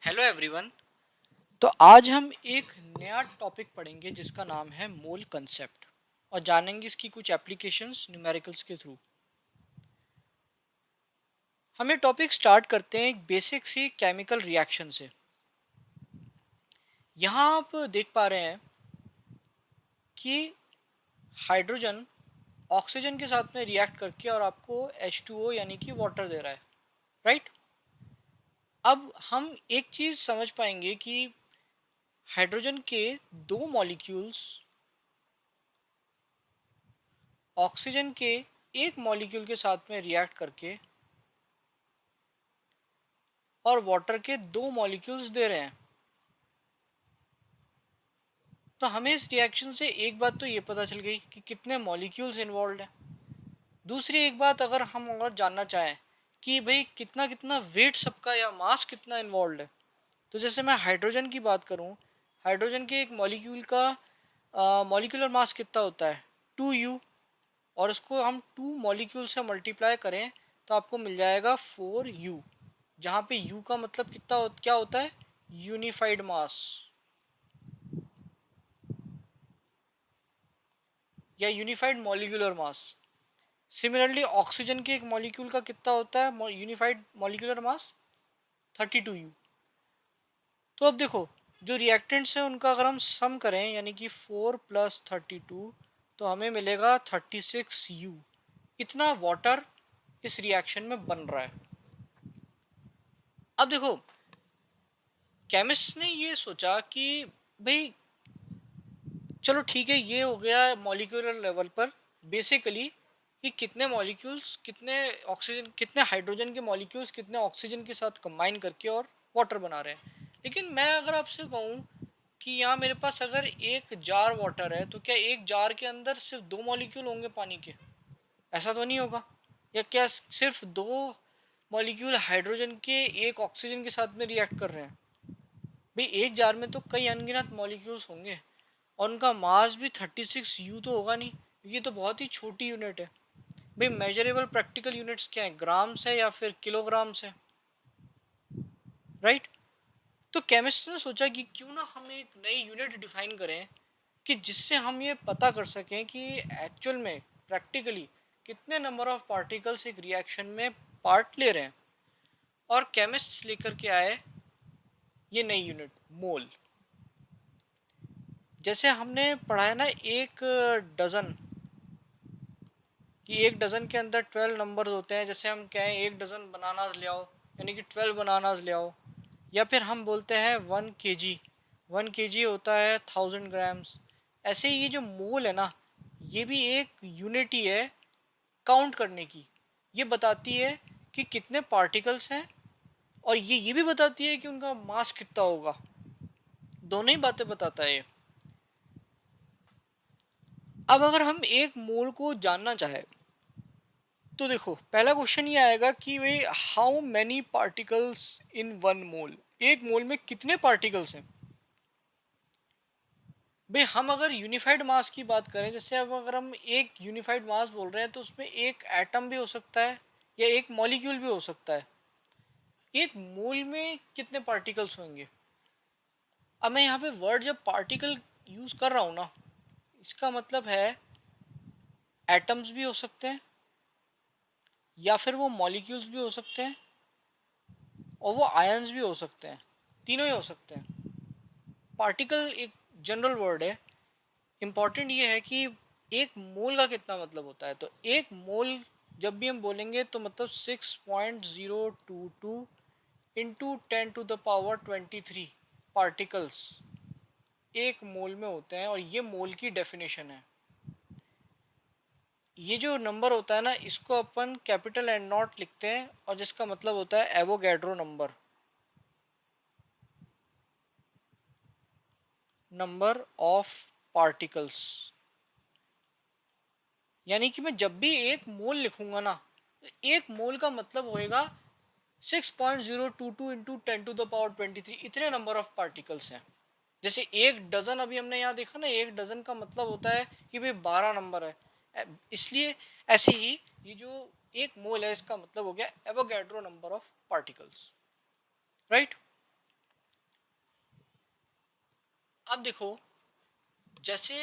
Hello everyone. तो आज हम एक नया टॉपिक पढ़ेंगे जिसका नाम है मोल कंसेप्ट और जानेंगे इसकी कुछ एप्लीकेशंस न्यूमेरिकल्स के थ्रू। हम ये टॉपिक स्टार्ट करते हैं एक बेसिक सी केमिकल रिएक्शन से। यहाँ आप देख पा रहे हैं कि हाइड्रोजन ऑक्सीजन के साथ में रिएक्ट करके और आपको H2O यानी कि वाटर दे रहा है, राइट। अब हम एक चीज़ समझ पाएंगे कि हाइड्रोजन के दो मॉलिक्यूल्स ऑक्सीजन के एक मॉलिक्यूल के साथ में रिएक्ट करके और वाटर के दो मॉलिक्यूल्स दे रहे हैं। तो हमें इस रिएक्शन से एक बात तो ये पता चल गई कि कितने मॉलिक्यूल्स इन्वॉल्व हैं। दूसरी एक बात अगर हम और जानना चाहें कि भाई कितना कितना वेट सबका या मास कितना इन्वॉल्व है, तो जैसे मैं हाइड्रोजन की बात करूं, हाइड्रोजन के एक मॉलिक्यूल का मॉलिक्यूलर मास कितना होता है 2U, और उसको हम 2 मॉलिक्यूल से मल्टीप्लाई करें तो आपको मिल जाएगा 4U, जहाँ पे U का मतलब क्या होता है, यूनिफाइड मास या unified molecular mass. Similarly oxygen के एक मॉलिक्यूल का कितना होता है यूनिफाइड मॉलिक्यूलर मास, 32U। तो अब देखो, जो रिएक्टेंट्स हैं उनका अगर हम सम करें यानी कि 4 + 32, तो हमें मिलेगा 36U। इतना वाटर इस रिएक्शन में बन रहा है। अब देखो, केमिस्ट ने ये सोचा कि भाई चलो ठीक है, ये हो गया मॉलिक्यूलर लेवल पर बेसिकली कि कितने मॉलिक्यूल्स, कितने ऑक्सीजन, कितने हाइड्रोजन के मॉलिक्यूल्स कितने ऑक्सीजन के साथ कंबाइन करके और वाटर बना रहे हैं। लेकिन मैं अगर आपसे कहूँ कि यहाँ मेरे पास अगर एक जार वाटर है, तो क्या एक जार के अंदर सिर्फ 2 मॉलिक्यूल होंगे पानी के? ऐसा तो नहीं होगा। या क्या सिर्फ 2 मॉलिक्यूल हाइड्रोजन के एक ऑक्सीजन के साथ में रिएक्ट कर रहे हैं? भाई एक जार में तो कई अनगिनत मॉलिक्यूल्स होंगे और उनका मास भी 36U तो होगा नहीं। ये तो बहुत ही छोटी यूनिट है। भाई मेजरेबल प्रैक्टिकल यूनिट्स क्या है, ग्राम्स है या फिर किलोग्राम्स है, राइट। तो केमिस्ट ने सोचा कि क्यों ना हम एक नई यूनिट डिफाइन करें कि जिससे हम ये पता कर सकें कि एक्चुअल में प्रैक्टिकली कितने नंबर ऑफ पार्टिकल्स एक रिएक्शन में पार्ट ले रहे हैं। और केमिस्ट लेकर के आए ये नई यूनिट मोल। जैसे हमने पढ़ा है ना एक डजन, कि एक डजन के अंदर 12 नंबर्स होते हैं। जैसे हम कहें एक डजन बनानास ले आओ, यानी कि 12 बनानास ले आओ। या फिर हम बोलते हैं 1 kg, 1 kg होता है 1000 ग्राम्स। ऐसे ही ये जो मोल है ना, ये भी एक यूनिट ही है काउंट करने की। ये बताती है कि कितने पार्टिकल्स हैं और ये भी बताती है कि उनका मास कितना होगा। दोनों ही बातें बताता है ये। अब अगर हम एक मोल को जानना चाहे तो देखो, पहला क्वेश्चन ये आएगा कि भाई हाउ मैनी पार्टिकल्स इन 1 मोल, एक मोल में कितने पार्टिकल्स हैं। भाई हम अगर यूनिफाइड मास की बात करें, जैसे अब अगर हम एक यूनिफाइड मास बोल रहे हैं तो उसमें एक एटम भी हो सकता है या एक मॉलिक्यूल भी हो सकता है। एक मोल में कितने पार्टिकल्स होंगे? अब मैं यहाँ पे वर्ड जब पार्टिकल यूज कर रहा हूँ ना, इसका मतलब है एटम्स भी हो सकते हैं या फिर वो मॉलिक्यूल्स भी हो सकते हैं और वो आयंस भी हो सकते हैं, तीनों ही हो सकते हैं। पार्टिकल एक जनरल वर्ड है। इम्पॉर्टेंट ये है कि एक मोल का कितना मतलब होता है। तो एक मोल जब भी हम बोलेंगे तो मतलब 6.022 इंटू 10⁻23 पार्टिकल्स एक मोल में होते हैं, और ये मोल की डेफिनेशन है। ये जो नंबर होता है ना, इसको अपन कैपिटल एन नॉट लिखते हैं और जिसका मतलब होता है Avogadro number, number of particles. यानी कि मैं जब भी एक मोल लिखूंगा ना, तो एक मोल का मतलब होएगा 6.022 इंटू 10⁻23, इतने नंबर ऑफ पार्टिकल्स हैं। जैसे एक डजन अभी हमने यहाँ देखा ना, एक डजन का मतलब होता है कि भाई 12 नंबर है। इसलिए ऐसे ही ये जो एक मोल है इसका मतलब हो गया Avogadro number of particles, right. अब देखो, जैसे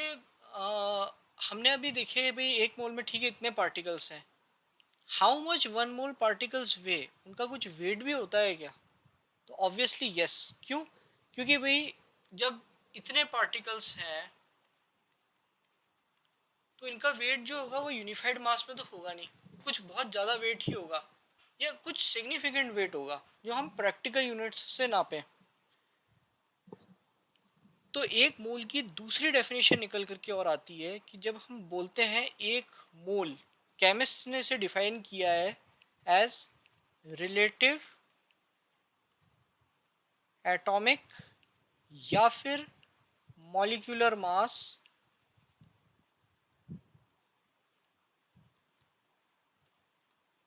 हमने अभी देखे भाई एक मोल में ठीक है इतने पार्टिकल्स हैं, how much one mole particles weigh, उनका कुछ वेट भी होता है क्या? तो ऑब्वियसली यस। क्यों? क्योंकि भाई जब इतने पार्टिकल्स हैं तो इनका वेट जो होगा वो यूनिफाइड मास में तो होगा नहीं, कुछ बहुत ज़्यादा वेट ही होगा या कुछ सिग्निफिकेंट वेट होगा जो हम प्रैक्टिकल यूनिट्स से नापें। तो एक मोल की दूसरी डेफिनेशन निकल करके और आती है कि जब हम बोलते हैं एक मोल, केमिस्ट ने इसे डिफाइन किया है एज रिलेटिव एटॉमिक या फिर मॉलिक्यूलर मास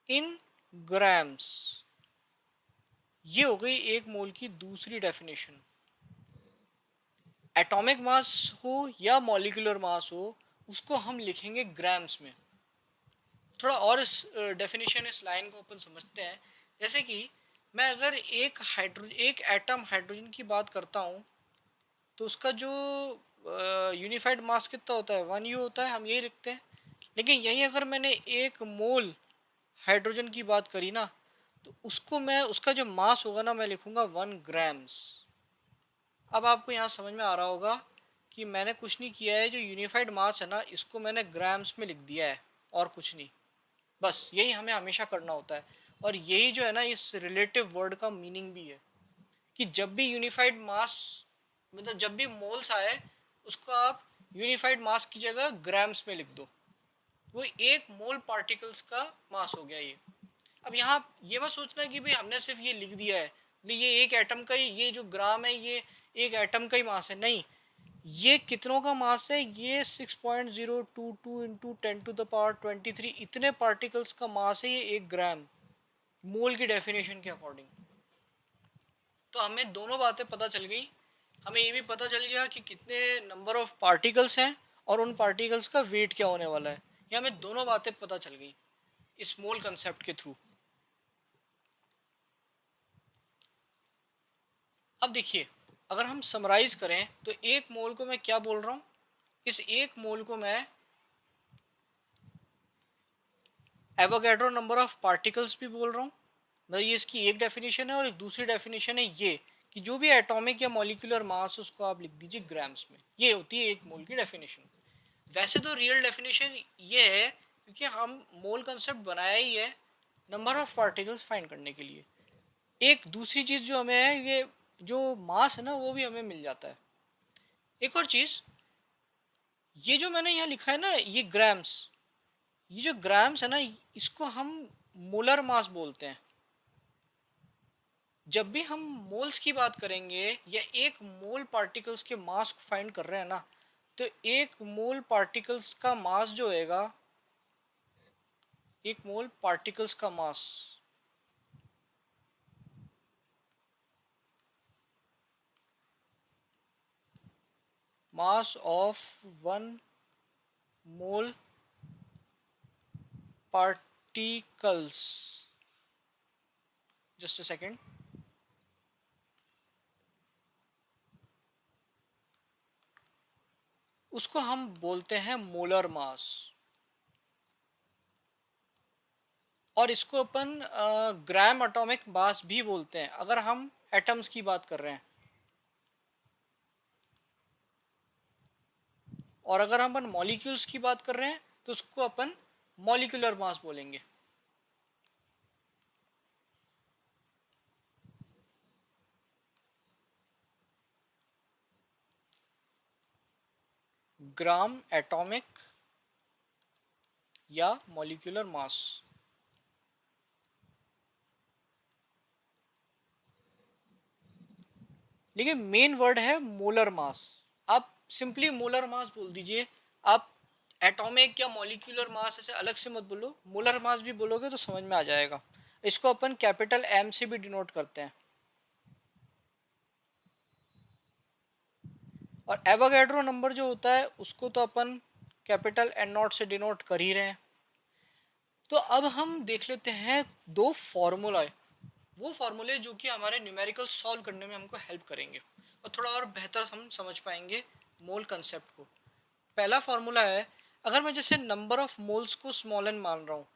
इन ग्राम्स। ये हो गई एक मोल की दूसरी डेफिनेशन। एटॉमिक मास हो या मॉलिक्यूलर मास हो, उसको हम लिखेंगे ग्राम्स में। थोड़ा और इस डेफिनेशन, इस लाइन को अपन समझते हैं। जैसे कि मैं अगर एक एटम हाइड्रोजन की बात करता हूँ तो उसका जो यूनिफाइड मास कितना होता है, 1U होता है, हम यही लिखते हैं। लेकिन यही अगर मैंने एक मोल हाइड्रोजन की बात करी ना, तो उसको मैं, उसका जो मास होगा ना, मैं लिखूंगा 1 ग्राम्स। अब आपको यहाँ समझ में आ रहा होगा कि मैंने कुछ नहीं किया है, जो यूनिफाइड मास है ना इसको मैंने ग्राम्स में लिख दिया है और कुछ नहीं। बस यही हमें हमेशा करना होता है। और यही जो है ना इस रिलेटिव वर्ड का मीनिंग भी है कि जब भी यूनिफाइड मास, मतलब जब भी मोल्स आए, उसको आप यूनिफाइड मास की जगह ग्राम्स में लिख दो। वो एक मोल पार्टिकल्स का मास हो गया ये। अब यहाँ ये मत सोचना कि भाई हमने सिर्फ ये लिख दिया है, ये एक एटम का ही, ये जो ग्राम है ये एक एटम का ही मास है, नहीं। ये कितनों का मास है, ये 6.022 इंटू 10⁻23 इतने पार्टिकल्स का मास है ये 1 ग्राम, मोल की डेफिनेशन के अकॉर्डिंग। तो हमें दोनों बातें पता चल गई। हमें ये भी पता चल गया कि कितने नंबर ऑफ पार्टिकल्स हैं और उन पार्टिकल्स का वेट क्या होने वाला है। ये हमें दोनों बातें पता चल गई इस मोल कंसेप्ट के थ्रू। अब देखिए, अगर हम समराइज करें तो एक मोल को मैं क्या बोल रहा हूँ, इस एक मोल को मैं एवोगैड्रो नंबर ऑफ पार्टिकल्स भी बोल रहा हूँ। मतलब ये इसकी एक डेफिनेशन है, और एक दूसरी डेफिनेशन है ये कि जो भी एटॉमिक या मॉलिक्यूलर मास उसको आप लिख दीजिए ग्राम्स में। ये होती है एक मोल की डेफिनेशन। वैसे तो रियल डेफिनेशन ये है, क्योंकि हम मोल कंसेप्ट बनाया ही है नंबर ऑफ पार्टिकल्स फाइंड करने के लिए। एक दूसरी चीज़ जो हमें है, ये जो मास है ना वो भी हमें मिल जाता है। एक और चीज़, ये जो मैंने यहाँ लिखा है ना ये ग्राम्स, ये जो ग्राम्स है ना इसको हम मोलर मास बोलते हैं। जब भी हम मोल्स की बात करेंगे या एक मोल पार्टिकल्स के मास को फाइंड कर रहे हैं ना, तो एक मोल पार्टिकल्स का मास जो होएगा, एक मोल पार्टिकल्स का mass of 1 mole particles, just a second, उसको हम बोलते हैं मोलर मास। और इसको अपन ग्राम एटॉमिक मास भी बोलते हैं अगर हम एटम्स की बात कर रहे हैं। और अगर हम अपन मॉलिक्यूल्स की बात कर रहे हैं तो उसको अपन मॉलिक्यूलर मास बोलेंगे। ग्राम एटॉमिक या मॉलिक्यूलर मास। देखिए मेन वर्ड है मोलर मास। आप सिंपली मोलर मास बोल दीजिए। आप एटॉमिक या मॉलिक्यूलर मास ऐसे अलग से मत बोलो, मोलर मास भी बोलोगे तो समझ में आ जाएगा। इसको अपन कैपिटल एम से भी डिनोट करते हैं। और एवोगैड्रो नंबर जो होता है उसको तो अपन कैपिटल एन नॉट से डिनोट कर ही रहे हैं। तो अब हम देख लेते हैं दो फॉर्मूला, वो फॉर्मूले जो कि हमारे न्यूमेरिकल सॉल्व करने में हमको हेल्प करेंगे। और थोड़ा और बेहतर हम समझ पाएंगे मोल कंसेप्ट को। पहला फॉर्मूला है, अगर मैं जैसे नंबर ऑफ मोल्स को स्मॉल एन मान रहा हूँ,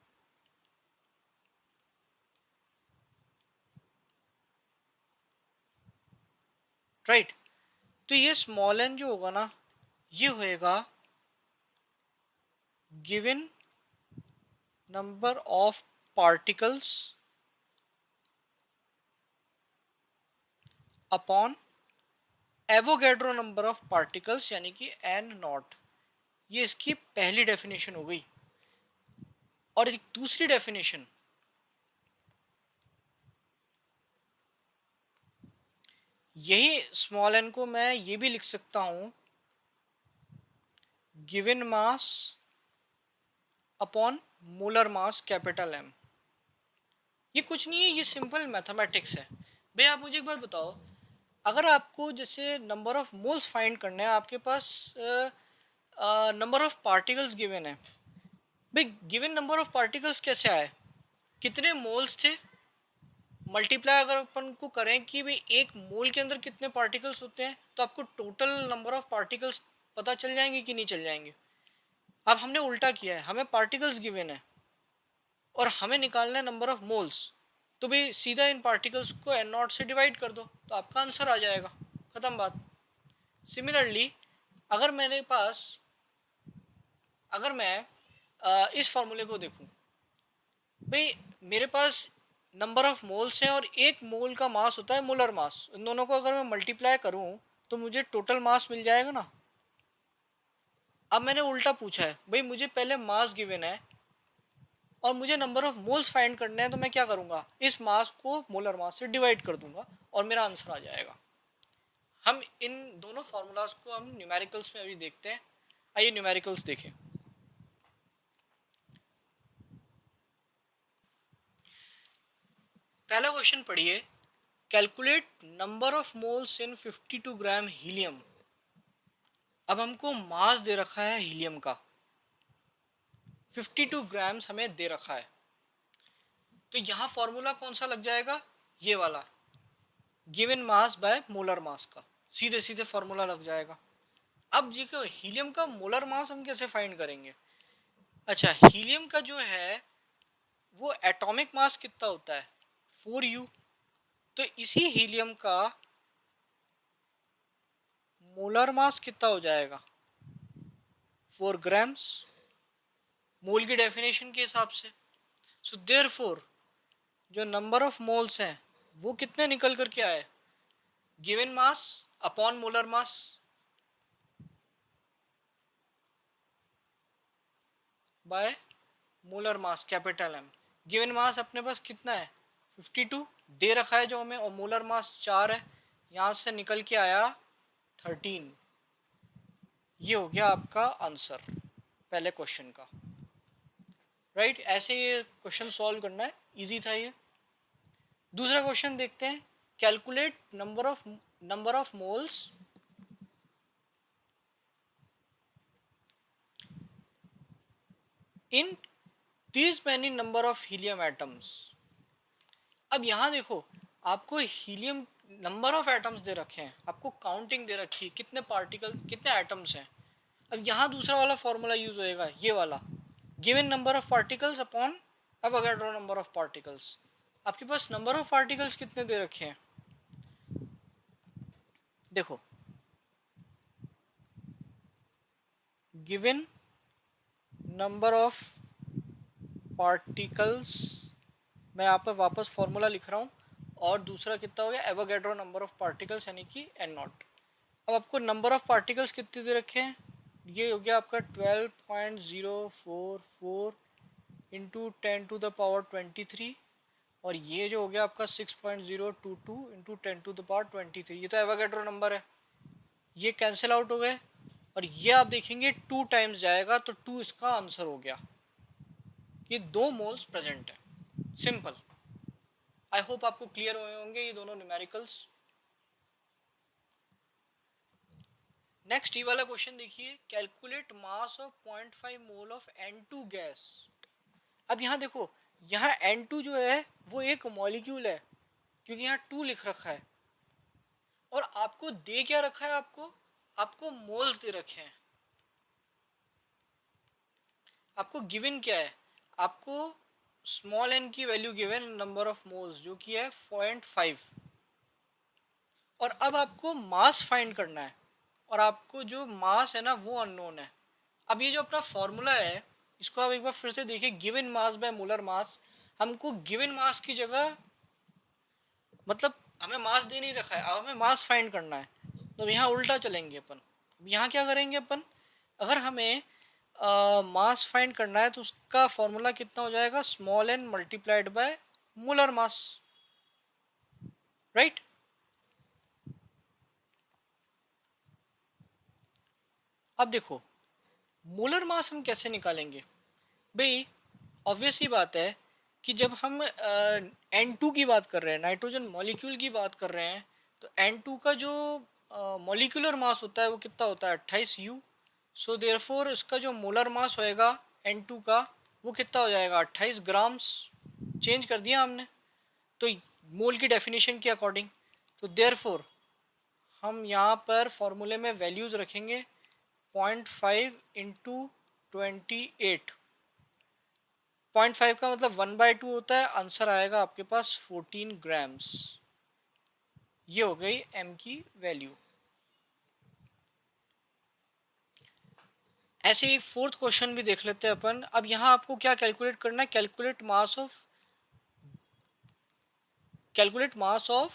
राइट, तो ये स्मॉल एन जो होगा ना, ये होएगा given number of particles upon Avogadro number of particles, यानी कि एन नॉट। ये इसकी पहली डेफिनेशन हो गई। और एक दूसरी डेफिनेशन, यही स्मॉल एन को मैं ये भी लिख सकता हूं, given mass upon molar mass capital M. ये कुछ नहीं है, ये सिंपल मैथमेटिक्स है। भैया आप मुझे एक बात बताओ, अगर आपको जैसे नंबर ऑफ मोल्स फाइंड करना है, आपके पास नंबर ऑफ पार्टिकल्स गिवन है, भाई गिवन नंबर ऑफ पार्टिकल्स कैसे आए, कितने मोल्स थे, मल्टीप्लाई अगर अपन को करें कि भाई एक मोल के अंदर कितने पार्टिकल्स होते हैं, तो आपको टोटल नंबर ऑफ पार्टिकल्स पता चल जाएंगे कि नहीं चल जाएंगे। अब हमने उल्टा किया है, हमें पार्टिकल्स गिवन है और हमें निकालना है नंबर ऑफ मोल्स, तो भाई सीधा इन पार्टिकल्स को एन नॉट से डिवाइड कर दो, तो आपका आंसर आ जाएगा, खत्म बात। सिमिलरली अगर मेरे पास, अगर मैं इस फॉर्मूले को देखूं, भाई मेरे पास नंबर ऑफ मोल्स हैं और एक मोल का मास होता है मोलर मास, इन दोनों को अगर मैं मल्टीप्लाई करूं तो मुझे टोटल मास मिल जाएगा ना। अब मैंने उल्टा पूछा है, भाई मुझे पहले मास गिवन है और मुझे नंबर ऑफ मोल्स फाइंड करने हैं, तो मैं क्या करूंगा, इस मास को मोलर मास से डिवाइड कर दूंगा और मेरा आंसर आ जाएगा। हम इन दोनों फार्मूलाज को हम न्यूमेरिकल्स में अभी देखते हैं। आइए न्यूमेरिकल्स देखें। पहला क्वेश्चन पढ़िए, calculate number of moles in 52 gram helium. अब हमको मास दे रखा है हीलियम का, 52 ग्राम्स हमें दे रखा है, तो यहाँ फॉर्मूला कौन सा लग जाएगा, ये वाला, गिवन मास बाय मोलर मास का, सीधे सीधे फॉर्मूला लग जाएगा। अब देखो हीलियम का मोलर मास हम कैसे फाइंड करेंगे। अच्छा, हीलियम का जो है वो एटॉमिक मास कितना होता है, 4u, तो इसी हीलियम का मोलर मास कितना हो जाएगा, 4 ग्राम्स, मोल की डेफिनेशन के हिसाब से। सो देयरफॉर जो नंबर ऑफ मोल्स हैं वो कितने निकल कर के आए, given mass upon molar mass, by molar mass capital M. Given mass अपने पास कितना है, 52 दे रखा है जो हमें, और मोलर मास 4 है, यहाँ से निकल के आया 13। ये हो गया आपका आंसर पहले क्वेश्चन का, राइट। ऐसे ये क्वेश्चन सॉल्व करना है, इजी था ये। दूसरा क्वेश्चन देखते हैं, calculate number of moles in these many number of helium atoms. अब यहाँ देखो, आपको helium number of atoms they रखे हैं, आपको काउंटिंग दे रखी है कितने पार्टिकल कितने एटम्स हैं। अब यहाँ दूसरा वाला फॉर्मूला यूज होएगा, ये वाला, given number of particles upon Avogadro number of particles. आपके पास नंबर ऑफ पार्टिकल्स कितने दे रखे हैं, देखो, गिवन नंबर ऑफ पार्टिकल्स, मैं यहाँ पर वापस फॉर्मूला लिख रहा हूँ, और दूसरा कितना हो गया, एवोगैड्रो नंबर ऑफ पार्टिकल्स यानी कि एन नॉट। अब आपको नंबर ऑफ पार्टिकल्स कितने दे रखे हैं, ये हो गया आपका 12.044 इंटू 10⁻23, और ये जो हो गया आपका 6.022 इंटू 10⁻23, ये तो एवोगैड्रो नंबर है, ये कैंसिल आउट हो गए, और ये आप देखेंगे 2 टाइम्स जाएगा, तो 2 इसका आंसर हो गया। ये 2 मोल्स प्रेजेंट है, सिंपल। आई होप आपको क्लियर हुए होंगे ये दोनों न्यूमेरिकल्स। नेक्स्ट ये वाला क्वेश्चन देखिए, calculate mass of 0.5 mole of N2 gas. अब यहाँ देखो, यहाँ N2 जो है वो एक मॉलिक्यूल है, क्योंकि यहाँ 2 लिख रखा है, और आपको दे क्या रखा है, आपको मोल्स दे रखे हैं। आपको गिवन क्या है, आपको स्मॉल एन की value given number of moles जो कि है 0.5, और अब आपको मास फाइंड करना है, और आपको जो मास है ना वो अननोन है। अब ये जो अपना फॉर्मूला है इसको आप एक बार फिर से देखिए, गिवन मास बाय मोलर मास। हमको गिवन मास की जगह, मतलब हमें मास दे नहीं रखा है, अब हमें मास फाइंड करना है। तो यहाँ उल्टा चलेंगे अपन। यहाँ क्या करेंगे अपन, अगर हमें मास फाइंड करना है तो उसका फॉर्मूला कितना हो जाएगा, small n multiplied by molar mass, right. अब देखो मोलर मास हम कैसे निकालेंगे भाई। ऑब्वियस ही बात है कि जब हम N2 की बात कर रहे हैं, नाइट्रोजन मॉलिक्यूल की बात कर रहे हैं, तो N2 का जो मॉलिक्यूलर मास होता है वो कितना होता है, 28U। सो देयरफॉर इसका जो मोलर मास होएगा N2 का वो कितना हो जाएगा, 28 ग्राम्स। चेंज कर दिया हमने तो मोल की डेफिनेशन के अकॉर्डिंग। तो देयरफॉर हम यहाँ पर फॉर्मूले में वैल्यूज़ रखेंगे 0.5 इंटू 28। 0.5 का मतलब 1/2 होता है, आंसर आएगा आपके पास 14 ग्राम्स। ये हो गई m की वैल्यू। ऐसे ही फोर्थ क्वेश्चन भी देख लेते हैं अपन। अब यहाँ आपको क्या कैलकुलेट करना है, calculate mass of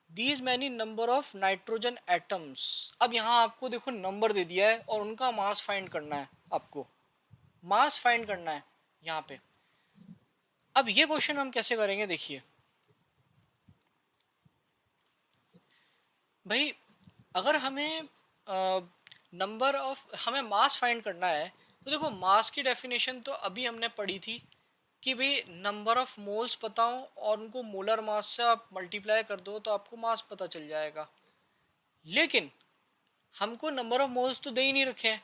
these many number of nitrogen atoms. अब यहाँ आपको देखो नंबर दे दिया है और उनका मास फाइंड करना है, आपको मास फाइंड करना है यहाँ पे। अब ये क्वेश्चन हम कैसे करेंगे, देखिए भाई, अगर हमें नंबर ऑफ, हमें मास फाइंड करना है, तो देखो मास की डेफिनेशन तो अभी हमने पढ़ी थी कि भाई नंबर ऑफ मोल्स पता हो और उनको मोलर मास से आप मल्टीप्लाई कर दो तो आपको मास पता चल जाएगा। लेकिन हमको नंबर ऑफ मोल्स तो दे ही नहीं रखे हैं,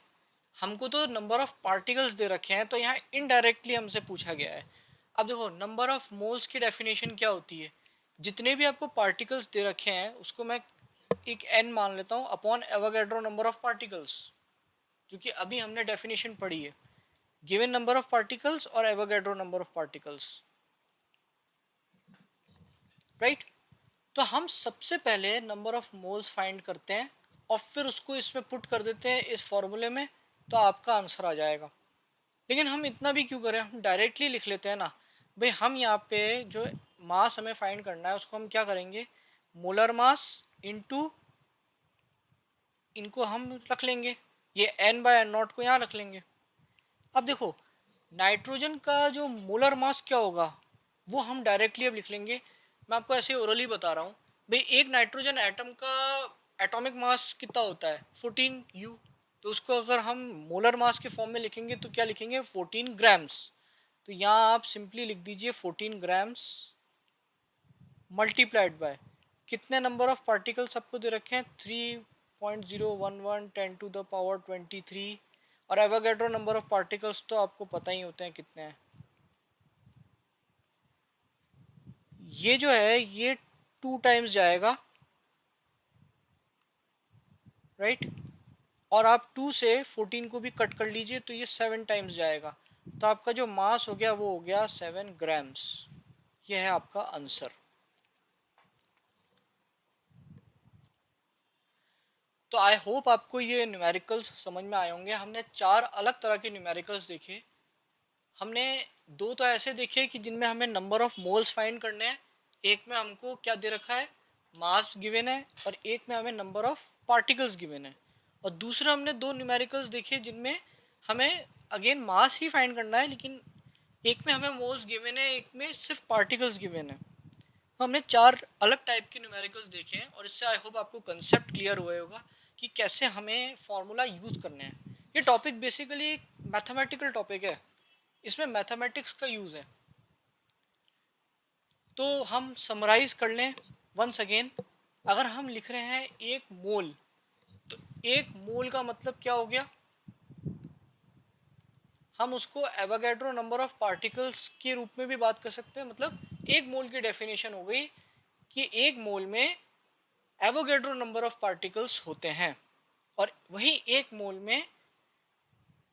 हमको तो नंबर ऑफ पार्टिकल्स दे रखे हैं। तो यहाँ इनडायरेक्टली हमसे पूछा गया है। अब देखो नंबर ऑफ मोल्स की डेफिनेशन क्या होती है, जितने भी आपको पार्टिकल्स दे रखे हैं उसको मैं एक n मान लेता हूँ upon Avogadro number of particles, जो कि अभी हमने डेफिनेशन पढ़ी है, गिवन नंबर ऑफ पार्टिकल्स और Avogadro number of particles, right. तो हम सबसे पहले नंबर ऑफ मोल्स फाइंड करते हैं और फिर उसको इसमें पुट कर देते हैं इस फॉर्मूले में, तो आपका आंसर आ जाएगा। लेकिन हम इतना भी क्यों करें, हम डायरेक्टली लिख लेते हैं ना भाई। हम यहाँ पे जो मास हमें फाइंड करना है उसको हम क्या करेंगे, मोलर मास इनटू, इनको हम रख लेंगे, ये n/n0 को यहाँ रख लेंगे। अब देखो नाइट्रोजन का जो मोलर मास क्या होगा वो हम डायरेक्टली अब लिख लेंगे। मैं आपको ऐसे ओरली बता रहा हूँ भाई, एक नाइट्रोजन एटम का एटॉमिक मास कितना होता है 14U। तो उसको अगर हम मोलर मास के फॉर्म में लिखेंगे तो क्या लिखेंगे, 14 ग्राम्स। तो यहाँ आप सिंपली लिख दीजिए 14 ग्राम्स मल्टीप्लाइड बाय कितने नंबर ऑफ पार्टिकल्स आपको दे रखे हैं, 3.011 10 टू द पावर 23। और एवोगैड्रो नंबर ऑफ पार्टिकल्स तो आपको पता ही होते हैं कितने हैं, ये जो है ये 2 टाइम्स जाएगा, राइट। और आप 2 से 14 को भी कट कर लीजिए तो ये 7 टाइम्स जाएगा। तो आपका जो मास हो गया वो हो गया 7 ग्राम्स। ये है आपका आंसर। तो आई होप आपको ये न्यूमेरिकल्स समझ में आए होंगे। हमने 4 अलग तरह के न्यूमेरिकल्स देखे। हमने 2 तो ऐसे देखे कि जिनमें हमें नंबर ऑफ मोल्स फाइंड करने हैं, एक में हमको क्या दे रखा है, मास गिवन है, और एक में हमें नंबर ऑफ पार्टिकल्स गिवन है। और दूसरा हमने 2 न्यूमेरिकल्स देखे जिनमें हमें अगेन मास ही फाइंड करना है, लेकिन एक में हमें मोल्स गिवन है, एक में सिर्फ पार्टिकल्स गिवन है। तो हमने 4 अलग टाइप के न्यूमेरिकल्स देखे हैं, और इससे आई होप आपको कंसेप्ट क्लियर हुआ होगा कि कैसे हमें फॉर्मूला यूज़ करने हैं। ये टॉपिक बेसिकली एक मैथमेटिकल टॉपिक है, इसमें मैथमेटिक्स का यूज़ है। तो हम समराइज कर लें वंस अगेन। अगर हम लिख रहे हैं एक मोल, तो एक मोल का मतलब क्या हो गया, हम उसको एवोगैड्रो नंबर ऑफ पार्टिकल्स के रूप में भी बात कर सकते हैं। मतलब एक मोल की डेफिनेशन हो गई कि एक मोल में एवोगैड्रो नंबर ऑफ पार्टिकल्स होते हैं। और वही 1 मोल में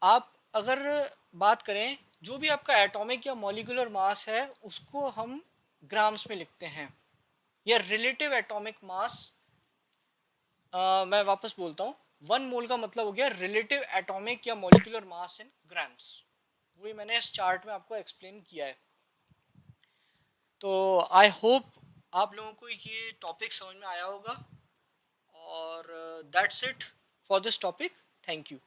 आप अगर बात करें, जो भी आपका एटॉमिक या मॉलिक्यूलर मास है उसको हम ग्राम्स में लिखते हैं, या रिलेटिव एटॉमिक मास। मैं वापस बोलता हूँ, 1 मोल का मतलब हो गया रिलेटिव एटॉमिक या मॉलिक्यूलर मास इन ग्राम्स। वही मैंने इस चार्ट में आपको एक्सप्लेन किया है। तो आई होप आप लोगों को ये टॉपिक समझ में आया होगा। और that's it for this topic. Thank you.